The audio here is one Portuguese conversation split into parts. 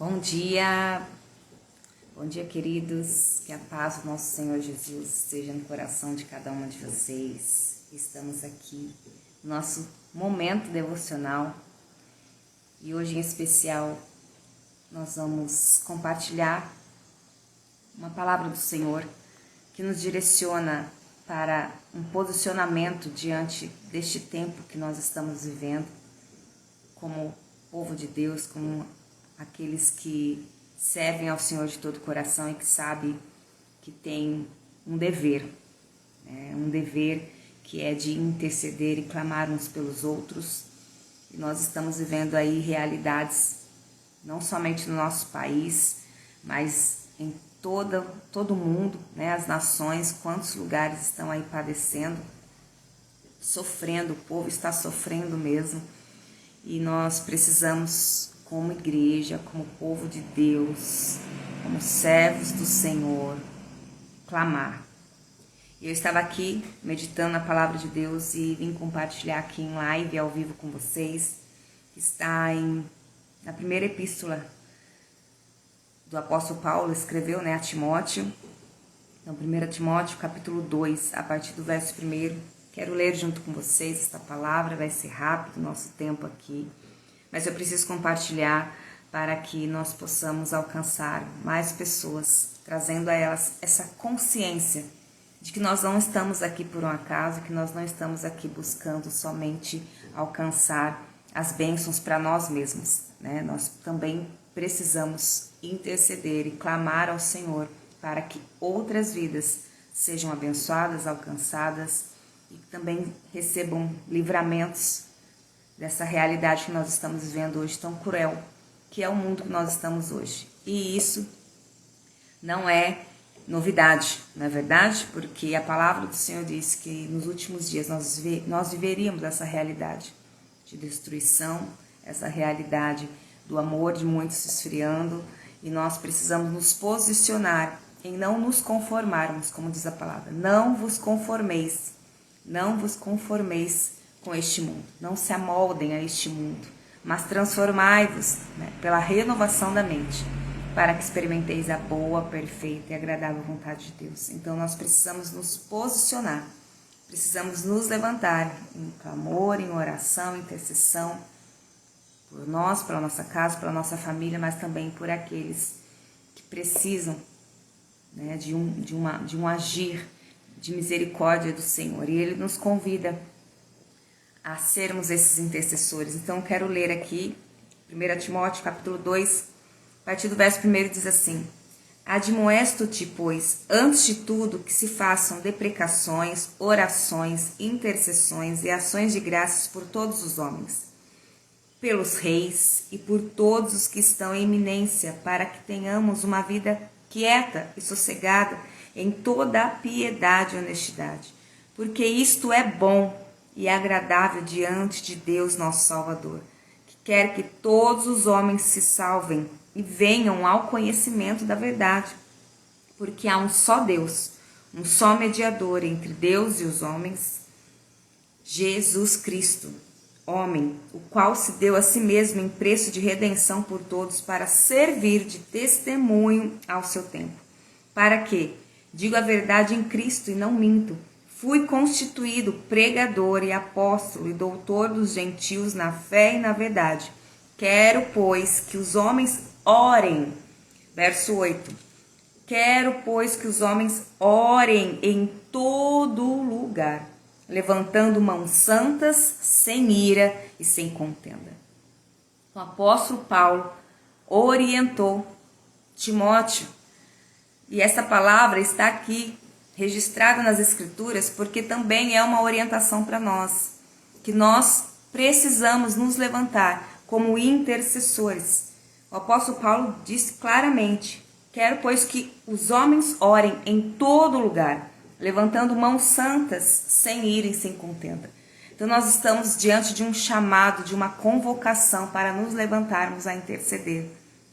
Bom dia, queridos. Que a paz do nosso Senhor Jesus esteja no coração de cada uma de vocês. Estamos aqui no nosso momento devocional e hoje em especial nós vamos compartilhar uma palavra do Senhor que nos direciona para um posicionamento diante deste tempo que nós estamos vivendo como povo de Deus, como aqueles que servem ao Senhor de todo o coração e que sabem que tem um dever, um dever que é de interceder e clamar uns pelos outros. E nós estamos vivendo aí realidades, não somente no nosso país, mas em todo o mundo, as nações, quantos lugares estão aí padecendo, sofrendo, o povo está sofrendo mesmo. E nós precisamos, como igreja, como povo de Deus, como servos do Senhor, clamar. Eu estava aqui meditando na palavra de Deus e vim compartilhar aqui em live, ao vivo com vocês, que está na primeira epístola do apóstolo Paulo, escreveu a Timóteo. Então, 1 Timóteo, capítulo 2, a partir do verso 1. Quero ler junto com vocês esta palavra, vai ser rápido o nosso tempo aqui. Mas eu preciso compartilhar para que nós possamos alcançar mais pessoas, trazendo a elas essa consciência de que nós não estamos aqui por um acaso, que nós não estamos aqui buscando somente alcançar as bênçãos para nós mesmos, Nós também precisamos interceder e clamar ao Senhor para que outras vidas sejam abençoadas, alcançadas e também recebam livramentos dessa realidade que nós estamos vivendo hoje tão cruel, que é o mundo que nós estamos hoje. E isso não é novidade, não é verdade? Porque a palavra do Senhor diz que nos últimos dias nós viveríamos essa realidade de destruição, essa realidade do amor de muitos se esfriando, e nós precisamos nos posicionar em não nos conformarmos, como diz a palavra. Não vos conformeis com este mundo, não se amoldem a este mundo, mas transformai-vos pela renovação da mente, para que experimenteis a boa, perfeita e agradável vontade de Deus. Então nós precisamos nos posicionar, precisamos nos levantar em clamor, em oração, em intercessão, por nós, pela nossa casa, pela nossa família, mas também por aqueles que precisam de um agir de misericórdia do Senhor. E Ele nos convida a sermos esses intercessores. Então eu quero ler aqui 1 Timóteo capítulo 2, a partir do verso 1 diz assim: Admoesto-te, pois, antes de tudo, que se façam deprecações, orações, intercessões e ações de graças por todos os homens, pelos reis e por todos os que estão em eminência, para que tenhamos uma vida quieta e sossegada em toda a piedade e honestidade, porque isto é bom e agradável diante de Deus nosso Salvador, que quer que todos os homens se salvem e venham ao conhecimento da verdade, porque há um só Deus, um só mediador entre Deus e os homens, Jesus Cristo, homem, o qual se deu a si mesmo em preço de redenção por todos, para servir de testemunho ao seu tempo. Para que, digo a verdade em Cristo e não minto, fui constituído pregador e apóstolo e doutor dos gentios na fé e na verdade. Quero, pois, que os homens orem. Verso 8. Quero, pois, que os homens orem em todo lugar, levantando mãos santas, sem ira e sem contenda. O apóstolo Paulo orientou Timóteo, e essa palavra está aqui registrada nas Escrituras, porque também é uma orientação para nós, que nós precisamos nos levantar como intercessores. O apóstolo Paulo disse claramente: quero, pois, que os homens orem em todo lugar, levantando mãos santas, sem ira e sem contenda. Então nós estamos diante de um chamado, de uma convocação para nos levantarmos a interceder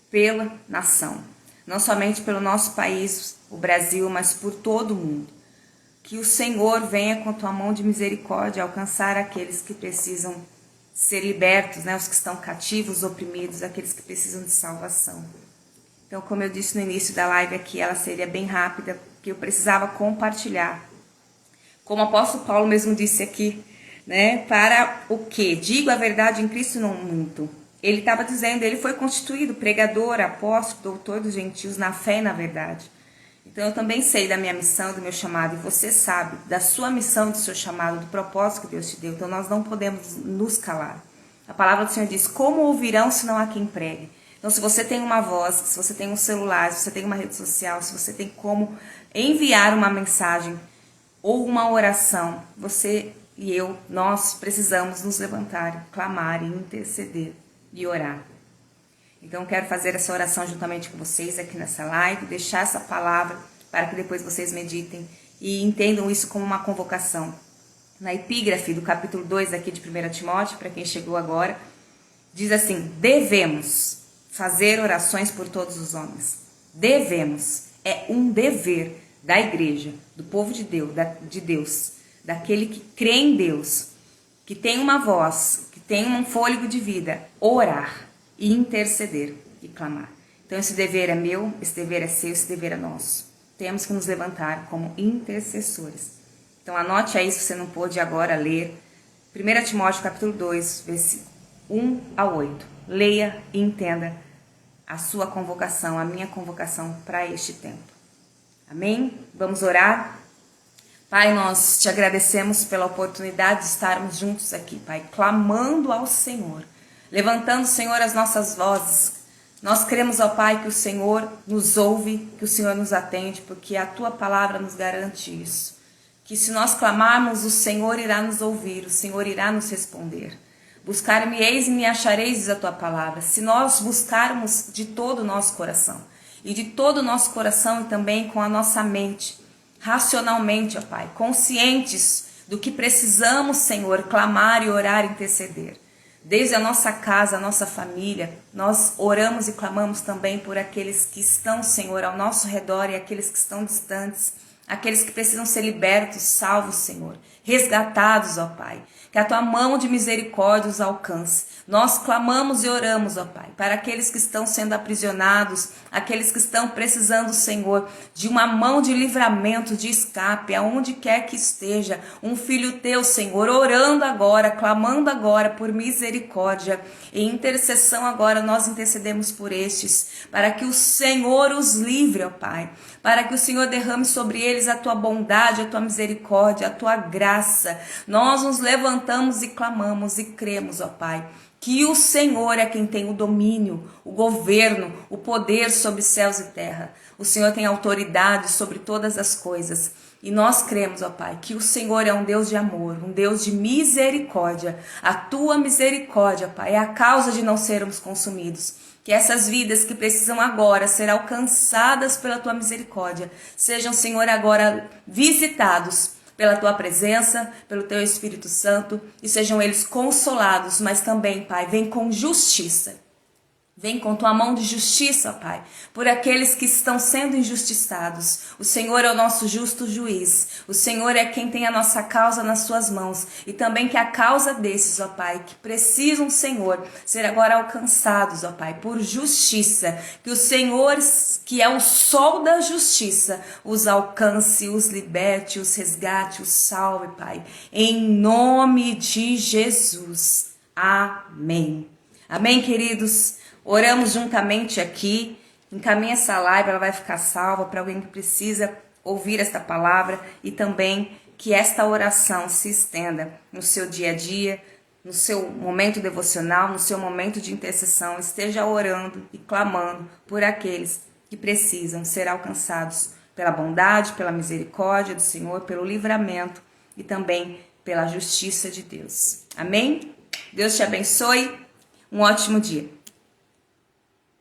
pela nação. Não somente pelo nosso país, o Brasil, mas por todo o mundo. Que o Senhor venha com a tua mão de misericórdia alcançar aqueles que precisam ser libertos, né? Os que estão cativos, oprimidos, aqueles que precisam de salvação. Então, como eu disse no início da live aqui, ela seria bem rápida, porque eu precisava compartilhar. Como o apóstolo Paulo mesmo disse aqui, né? Para o quê? Digo a verdade em Cristo, não minto. Ele estava dizendo, ele foi constituído pregador, apóstolo, doutor dos gentios na fé e na verdade. Então eu também sei da minha missão, do meu chamado, e você sabe da sua missão, do seu chamado, do propósito que Deus te deu. Então nós não podemos nos calar. A palavra do Senhor diz, como ouvirão se não há quem pregue? Então se você tem uma voz, se você tem um celular, se você tem uma rede social, se você tem como enviar uma mensagem ou uma oração, você e eu, nós precisamos nos levantar, clamar e interceder e orar. Então, eu quero fazer essa oração juntamente com vocês aqui nessa live, deixar essa palavra para que depois vocês meditem e entendam isso como uma convocação. Na epígrafe do capítulo 2 aqui de 1 Timóteo, para quem chegou agora, diz assim, devemos fazer orações por todos os homens. Devemos, é um dever da igreja, do povo de Deus, daquele que crê em Deus, que tem uma voz, que tem um fôlego de vida, orar e interceder e clamar. Então esse dever é meu, esse dever é seu, esse dever é nosso. Temos que nos levantar como intercessores. Então anote aí, se você não pôde agora ler, 1 Timóteo capítulo 2, versículo 1 a 8. Leia e entenda a sua convocação, a minha convocação para este tempo. Amém? Vamos orar? Pai, nós te agradecemos pela oportunidade de estarmos juntos aqui, Pai, clamando ao Senhor. Levantando, Senhor, as nossas vozes. Nós cremos, ó Pai, que o Senhor nos ouve, que o Senhor nos atende, porque a Tua palavra nos garante isso. Que se nós clamarmos, o Senhor irá nos ouvir, o Senhor irá nos responder. Buscar-me-eis e me achareis, diz a Tua palavra. Se nós buscarmos de todo o nosso coração, e de todo o nosso coração e também com a nossa mente, racionalmente, ó Pai, conscientes do que precisamos, Senhor, clamar e orar e interceder. Desde a nossa casa, a nossa família, nós oramos e clamamos também por aqueles que estão, Senhor, ao nosso redor e aqueles que estão distantes, aqueles que precisam ser libertos, salvos, Senhor, resgatados, ó Pai. Que a Tua mão de misericórdia os alcance. Nós clamamos e oramos, ó Pai, para aqueles que estão sendo aprisionados, aqueles que estão precisando, Senhor, de uma mão de livramento, de escape, aonde quer que esteja, um filho Teu, Senhor, orando agora, clamando agora por misericórdia. Em intercessão agora nós intercedemos por estes, para que o Senhor os livre, ó Pai, para que o Senhor derrame sobre eles a Tua bondade, a Tua misericórdia, a Tua graça. Nós nos levantamos e clamamos e cremos, ó Pai, que o Senhor é quem tem o domínio, o governo, o poder sobre céus e terra. O Senhor tem autoridade sobre todas as coisas. E nós cremos, ó Pai, que o Senhor é um Deus de amor, um Deus de misericórdia. A Tua misericórdia, Pai, é a causa de não sermos consumidos. Que essas vidas que precisam agora ser alcançadas pela Tua misericórdia sejam, Senhor, agora visitados pela Tua presença, pelo Teu Espírito Santo, e sejam eles consolados, mas também, Pai, vem com justiça. Vem com Tua mão de justiça, Pai, por aqueles que estão sendo injustiçados. O Senhor é o nosso justo juiz. O Senhor é quem tem a nossa causa nas Suas mãos. E também que a causa desses, ó Pai, que precisam, Senhor, ser agora alcançados, ó Pai, por justiça. Que o Senhor, que é o sol da justiça, os alcance, os liberte, os resgate, os salve, Pai. Em nome de Jesus. Amém. Amém, queridos? Oramos juntamente aqui, encaminha essa live, ela vai ficar salva para alguém que precisa ouvir esta palavra e também que esta oração se estenda no seu dia a dia, no seu momento devocional, no seu momento de intercessão, esteja orando e clamando por aqueles que precisam ser alcançados pela bondade, pela misericórdia do Senhor, pelo livramento e também pela justiça de Deus. Amém? Deus te abençoe, um ótimo dia.